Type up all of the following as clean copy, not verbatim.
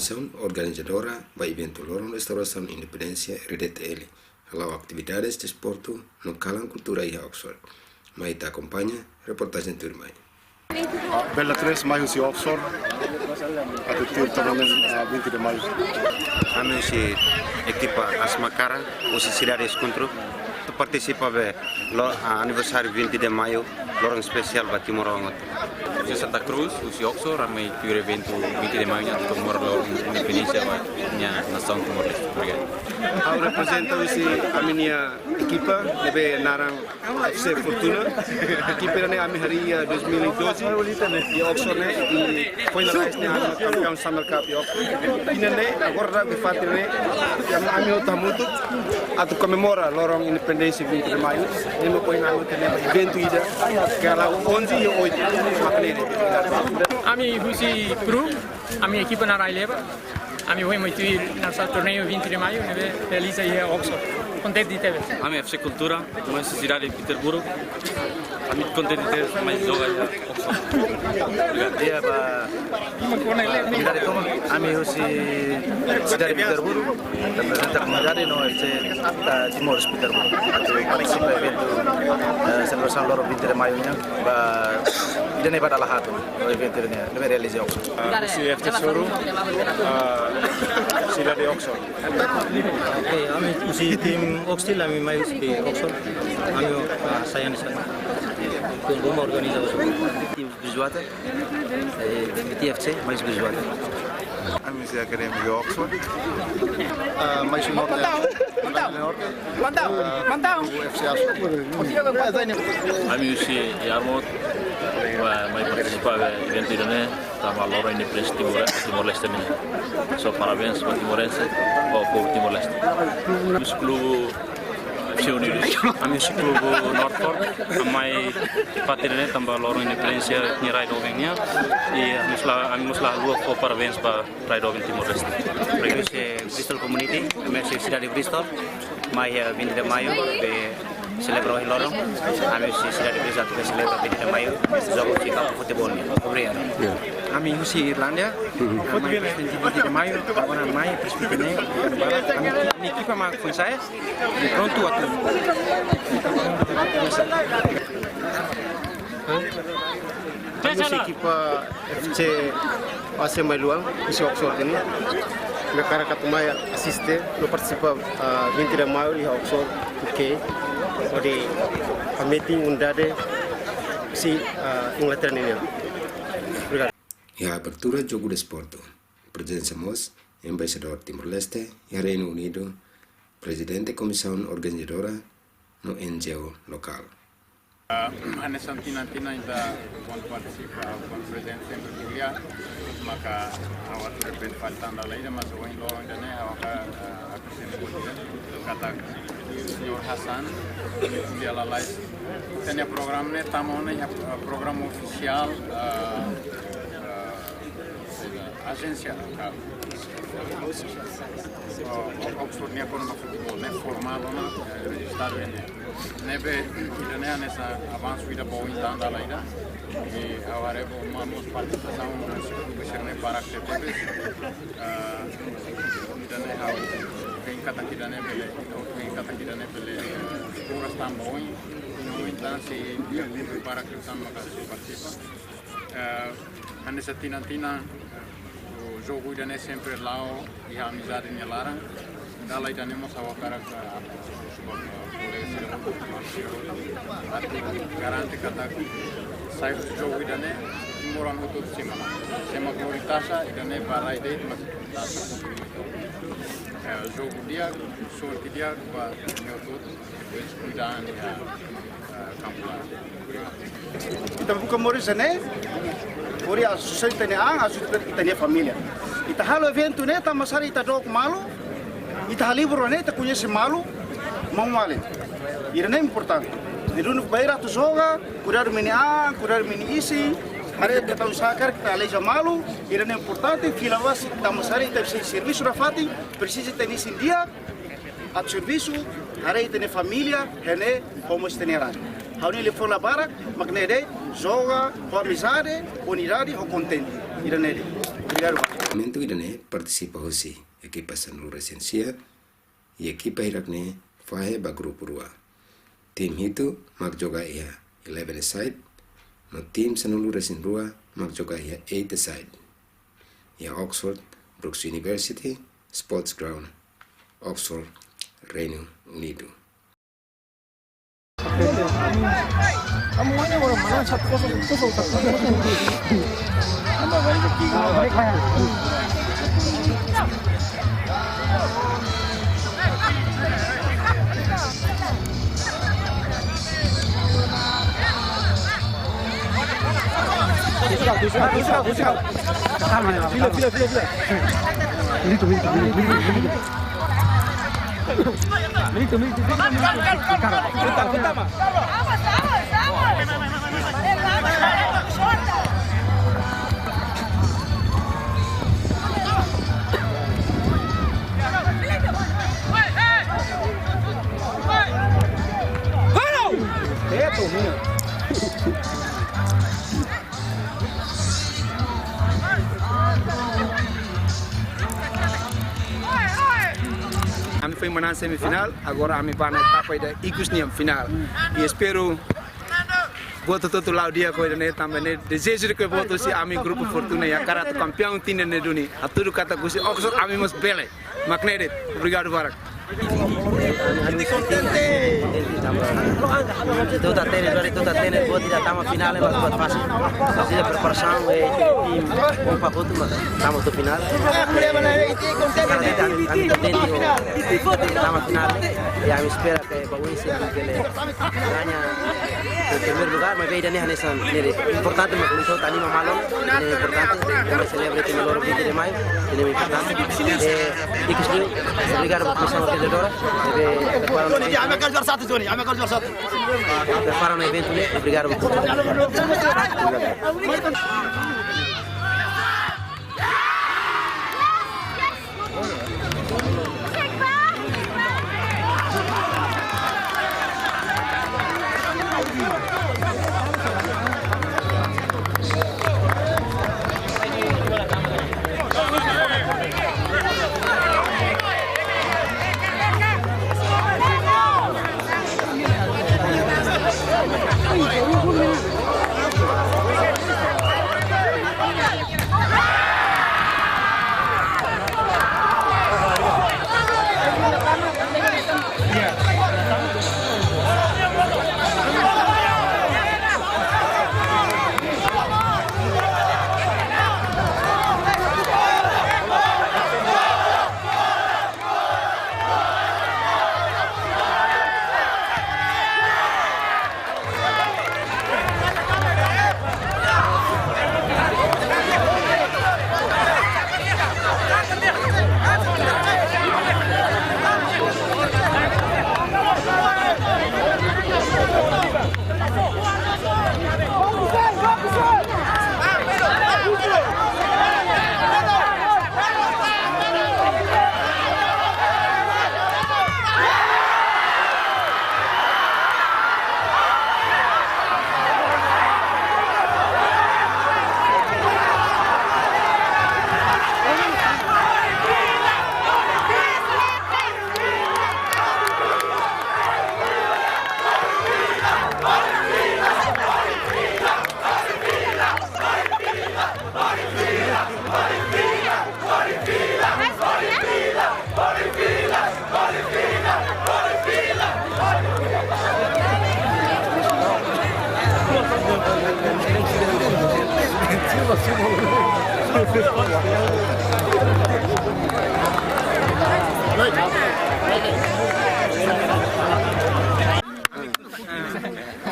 Comisión Organizadora do evento Lorong Restauração Independência RDTL, allow atividades de esporte no Calan Cultura e Oxford. Maita acompanha reportagem Turmai. Bella 3, maio si Oxford, atau turnamen 20 de maio. Kami si equipa Asmakara, usi cidade Escontro, participa no aniversário 20 de maio, lorong especial para Timor-Leste. Usi Santa Cruz, usi Oxford, ramai più evento 20 de maio na Timor-Leste, independência para nação Timor-Leste. Obrigado. Eu represento a minha equipa, deve Narang FC Fortuna. A equipa é a minha 2012 e Oxford e foi na leste na campeão Summer Cup e Oxford. E agora que faz a minha tamuto a comemora lorong independência 20 de maio. E me põe na evento ida que ela 11 e 8 Ami Husi Peru, a minha equipa na Raileva. Ami foi muito nessa torneio 20 de maio, neve realiza aí a Oxford. Contente de ter. Ami FC Cultura, uma cidade de Petersburgo. Ami contente de ter mais jogadores da Oxford. Obrigado. Dia para comunidade Toma, ami Husi cidade de Petersburgo, representa a comunidade no FC Timor-Leste Petersburgo. Participa do evento celebração do 20 de maio, dan hebat alahat event ini lebih realisasi Oxford. Si FC Soro, cidade Oxford. Kami usi tim Oxtil, kami main di Oxford. Kami sayang di sana. Tunggu organisasi Tim Bridgewater, TFC, mais Bridgewater. Kami si Akademi de Oxford. mais Norte. Mantau. FC Oxford. Ami usi Yarmouth, mai participa do evento ini, sama Lorong Independência Timor-Leste ini. So parabéns para Timorense, para o povo Timor-Leste. Os clube FC Unidos, kami si clube Norfolk, mai partir ini tambah Lorong Independência ni Rai Dogengnya, kami muslah luar for parabéns para Rai Dogen Timor-Leste. Kami si Bristol Community, kami si cidade Bristol, mai 20 de maio, celebrar o lorong, kami si cidade Bristol que celebra 20 de maio, jogo de campo de futebol. Obrigado. Kami Husi Irlanda, kami 20 de maio, agora mai presbitene, kami equipa mak foi saya, pronto a tudo. Kami equipa FC AC Mailuang, isi Oxford ini. Negara Katumaya assiste, no participa 20 de maio di Oxford, UK. Jadi a meeting undade si Inglaterra ini. Obrigado. E a abertura do jogo de esporte, presenciamos embaixador Timor-Leste e Reino Unido, presidente da Comissão Organizadora no NGO local. Nessa tina ainda quando participa com o presidente sempre kuliah maka awal berbeda faltando a lei mas o ainda né a presidente kata Senhor Hassan dia lalai tem programa né tamo né programa oficial agência Oxford ne kono futebol ne formado na registrado nebe idane nessa avanço ida bom então da laida e agora vamos participação no para que teve idane how vem kata idane bele pura está bom no então se para que estamos participa nessa tina o jogo idane sempre lá e a amizade em Lara dala idane mo sawa cara garante kata saya jogo idane moran untuk semana sema gloritasha idane para ide mas jogo dia sorte dia para meu todo cuidar campo Kita buka moris ne, ori a susah tanya a susah tanya família. Ita halo evento ne, ta masari ita dok malu, ita halibro ne, ta conhece malu, mau malin. Isso é importante. De dunu baira tu joga, cuidar mini isi, hari kita usahakan kita aleja malu, isso é importante. Fila was ta masari ta serviço rafati, precisa ter esse dia, a serviço, hari tene família, hene como esteneran. Hauni ele foi lá para, magnede, joga, com amizade, unidade, ou contente. Isso é Obrigado. Momento idane participa hosi equipa Sanulu Resensia e equipa irakne fahe ba grupo rua. Tim itu mag joga ia 11 side, no tim Sanulu Resen rua mag joga ia 8 side. Ia Oxford Brooks University Sports Ground, Oxford, Reino Unido. Kami foi menang semifinal, agora kami vai na etapa da Igusniam final. E espero voto todo lado dia coisa né também né desejo que voto se ami grupo Fortuna e a cara do campeão tinha né duni. A tudo kata kusi Oxford ami mas bele. Magnetic. Obrigado Barak. Toda tene buat tidak tamat final mas buat fase. Sudah preparação e tim pompa foto mas tamat to final. Tamat final. E a espera que Baui se que le ganha en primer lugar, mas veio ne hanesan nere importante mas muito anima malo, é importante que celebre que no 20 de maio, é importante. E que estou obrigado por passar o Dora, prepara um evento, obrigado por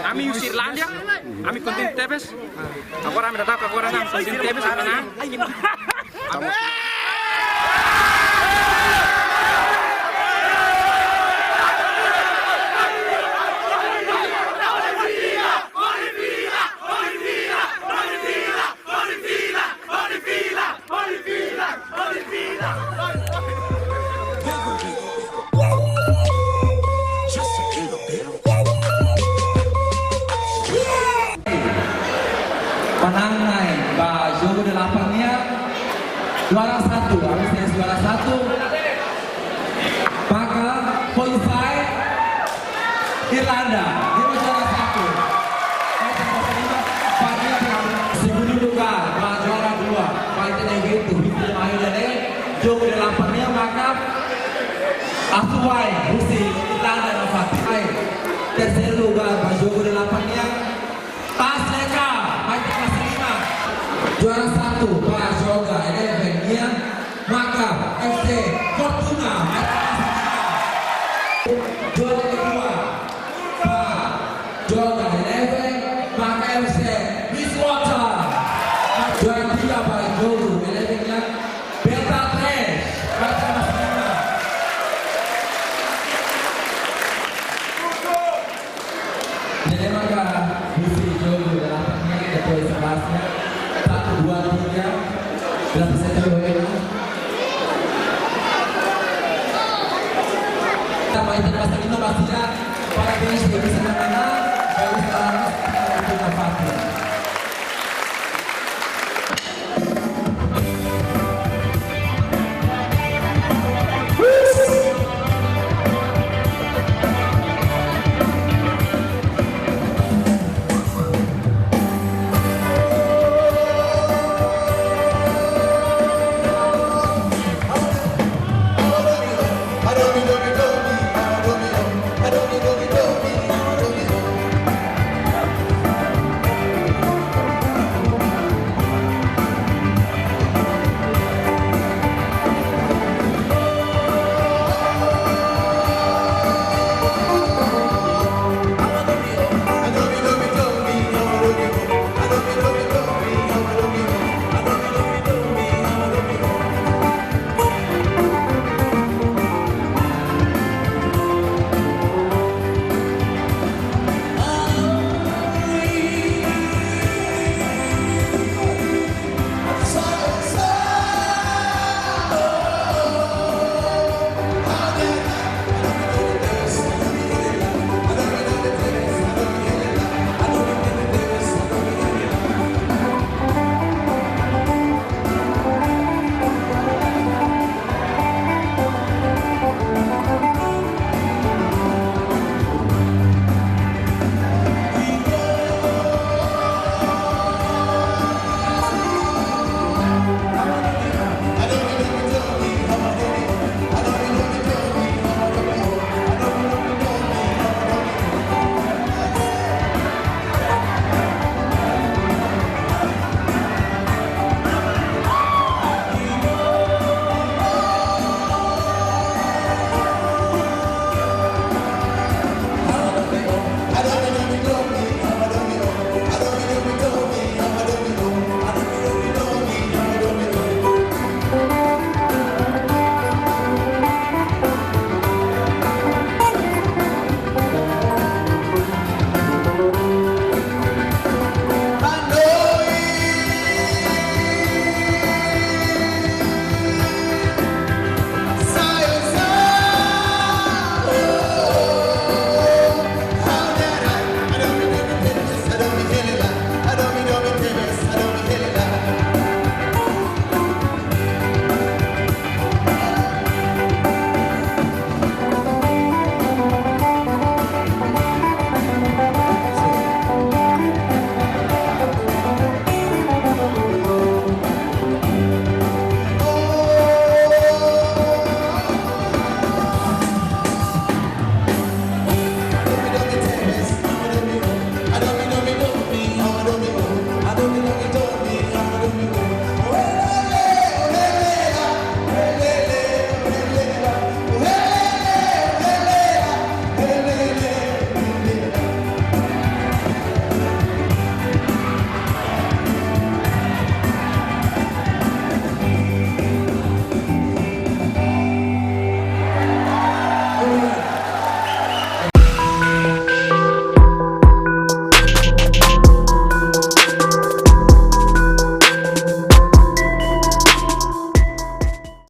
Kami usir Irlandia, kami kontin Tevez. Agora kami datang agora nang kontin Tevez mana? Menang naik, jogo de lapangnya Juara 1, harusnya juara 1. Maka poin five Irlanda, dia juara 1. Segundo lugar, juara 2. Fighter evento, Victor Mayu dan jogo delapannya maka Asuai, Rusi, Irlanda dan Fatih. Tercer lugar, jogo delapannya Taseka, fighter kelas 5. Juara 1, Pak Joga, eventnya maka FC Fortuna, juara kedua Pak Joga, maka FC Wiswater. Juara 3 Pak Jogo, eventnya Beta Trash, fighter kelas 5. Jadi maka Rusi Jogo delapannya kita poin 11-nya 1, 2, 3 berapa saja